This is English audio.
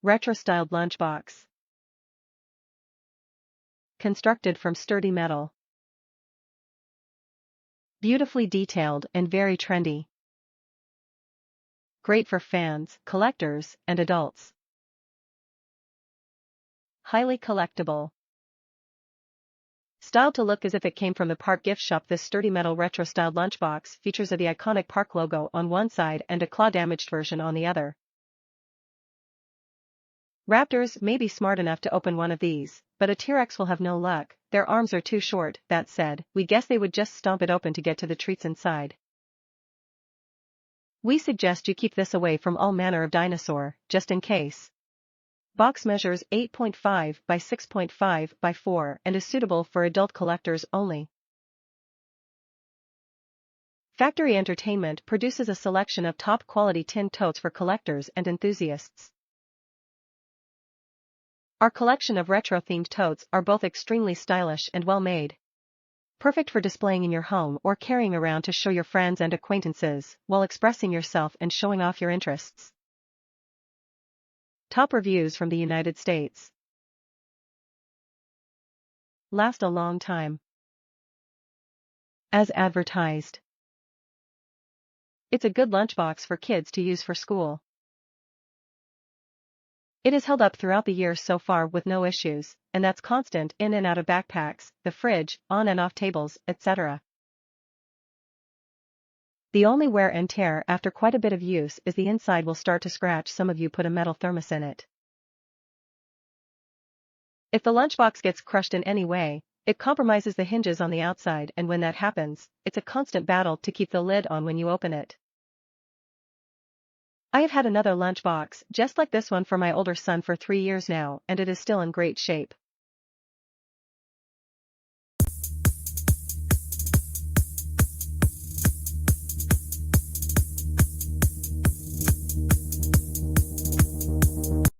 Retro-styled lunchbox. Constructed from sturdy metal. Beautifully detailed and very trendy. Great for fans, collectors, and adults. Highly collectible. Styled to look as if it came from the park gift shop, this sturdy metal retro-styled lunchbox features the iconic park logo on one side and a claw-damaged version on the other. Raptors may be smart enough to open one of these, but a T-Rex will have no luck. Their arms are too short. That said, we guess they would just stomp it open to get to the treats inside. We suggest you keep this away from all manner of dinosaur, just in case. Box measures 8.5 by 6.5 by 4 and is suitable for adult collectors only. Factory Entertainment produces a selection of top-quality tin totes for collectors and enthusiasts. Our collection of retro-themed totes are both extremely stylish and well-made. Perfect for displaying in your home or carrying around to show your friends and acquaintances, while expressing yourself and showing off your interests. Top reviews from the United States. Last a long time. As advertised. It's a good lunchbox for kids to use for school. It has held up throughout the years so far with no issues, and that's constant in and out of backpacks, the fridge, on and off tables, etc. The only wear and tear after quite a bit of use is the inside will start to scratch. Some of you put a metal thermos in it. If the lunchbox gets crushed in any way, it compromises the hinges on the outside, and when that happens, it's a constant battle to keep the lid on when you open it. I have had another lunchbox just like this one for my older son for 3 years now, and it is still in great shape.